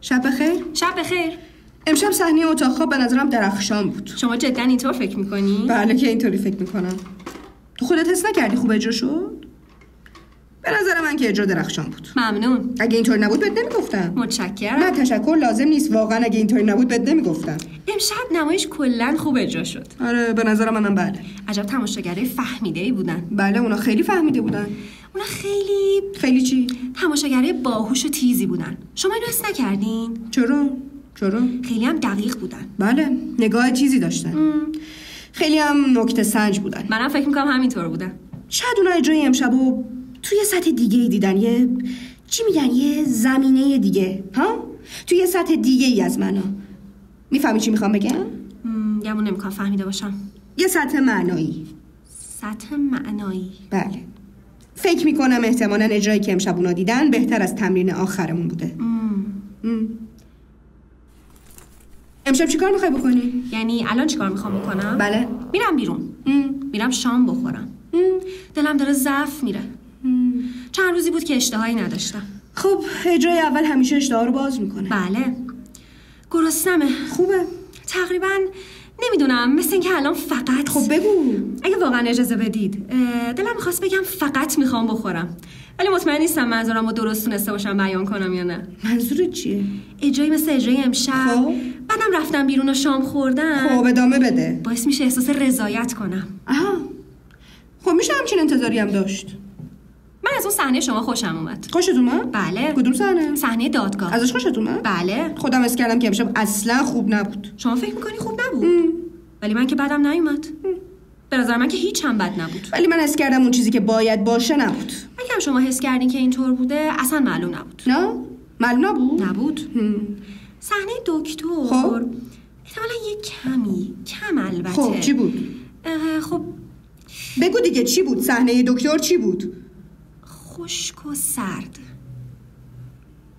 شب بخیر. شب بخیر. امشب صحنه اتاق خواب به نظرم درخشان بود. شما جدا اینطور فکر میکنی؟ بله که اینطوری فکر میکنم. تو خودت حس نکردی خوب اجرا شد؟ به نظر من که اجرا درخشان بود. ممنون. اگه اینطوری نبود بهت نمیگفتم. متشکرم. نه تشکر لازم نیست، واقعا اگه اینطوری نبود بهت نمیگفتم. امشب نمایش کلا خوب اجرا شد. آره به نظر منم بله. عجب تماشاگرای فهمیده‌ای بودن. بله اونا خیلی فهمیده بودن. اونا خیلی چی؟ تماشاگرای باهوش و تیزی بودن. شما اینو حس نکردین؟ چرا؟ خیلی هم دقیق بودن. بله نگاه تیزی داشتن. خیلی هم نکته سنج بودن. منم فکر میکنم همینطور بودن. شاید اونا اجرای امشبو توی سطح دیگه ای دیدن، یه زمینه دیگه، ها؟ توی یه سطح دیگه ای از منو. میفهمی چی میخوام بگم؟ گمون نمیکنم فهمیده باشم. یه سطح معنایی. سطح معنایی؟ بله. فکر میکنم احتمالاً اجرایی که امشب اونا دیدن بهتر از تمرین آخرمون بوده. امشب چیکار میخوای بکنی؟ یعنی الان چیکار میخوام بکنم؟ بله. میرم بیرون. میرم شام بخورم. دلم داره ضعف میره. چند روزی بود که اشتهایی نداشتم. خب اجرای اول همیشه اشتها رو باز میکنه. بله. گرسنمه. خوبه. تقریبا نمیدونم، مثل اینکه الان فقط. خب بگو. اگه واقعا اجازه بدید دلم میخواست بگم فقط میخوام بخورم، ولی مطمئن نیستم منظورم رو درست تونسته باشم بیان کنم یا نه. منظورت چیه؟ اجرایی مثل اجرای امشب. خب بعدم رفتم بیرون و شام خوردم. خب ادامه بده. باعث میشه احساس رضایت کنم. آها. خب میشه همچین انتظاری هم داشت. من از اون صحنه شما خوشم اومد. خوشت اومد؟ بله. کدوم صحنه؟ صحنه دادگاه. ازش خوشت اومد؟ بله. خودم حس کردم که امشب اصلا خوب نبود. شما فکر میکنی خوب نبود؟ ولی من که بدم نیومد. به نظر من که هیچ هم بد نبود. ولی من حس کردم اون چیزی که باید باشه نبود. اگه شما حس کردین که اینطور بوده اصلا معلوم نبود. نه؟ معلوم نبود؟ نبود. صحنه دکتر. خب احتمالاً یه کم البته. خب چی بود؟ خب بگو دیگه چی بود؟ صحنه دکتر چی بود؟ خشک و سرد.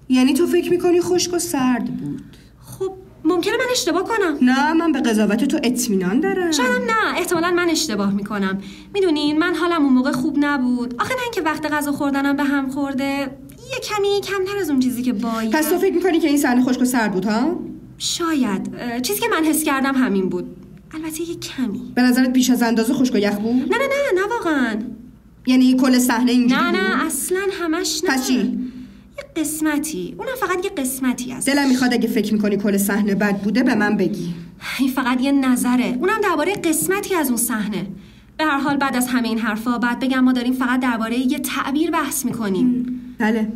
یعنی تو فکر میکنی خشک و سرد بود؟ خب ممکنه من اشتباه کنم. نه من به قضاوت تو اطمینان دارم. شاید نه، احتمالاً من اشتباه میکنم. میدونین من حالم اون موقع خوب نبود. آخه نه اینکه وقت غذا خوردنم به هم خورده، یه کمی کمتر از اون چیزی که باید. پس تو فکر میکنی که این صحنه خشک و سرد بود ها؟ شاید. چیزی که من حس کردم همین بود. البته یه کمی. به نظرت بیش از اندازه خشک و یخ بود؟ نه واقعاً. یعنی کل صحنه اینجوری بود؟ نه اصلا همش نه. پس چی؟ یه قسمتی. اونم فقط یه قسمتی ازش. دلم میخواد اگه فکر میکنی کل صحنه بد بوده به من بگی. این فقط یه نظره. اونم درباره قسمتی از اون صحنه. به هر حال بعد از همه این حرفا بعد بگم ما داریم فقط درباره یه تعبیر بحث میکنیم. بله.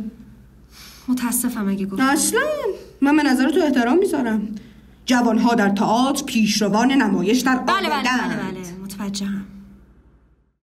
متاسفم اگه گفتم. اصلا من به نظر تو احترام میذارم. جوانها در تئاتر پیشروان نمایش در بله متوجهم.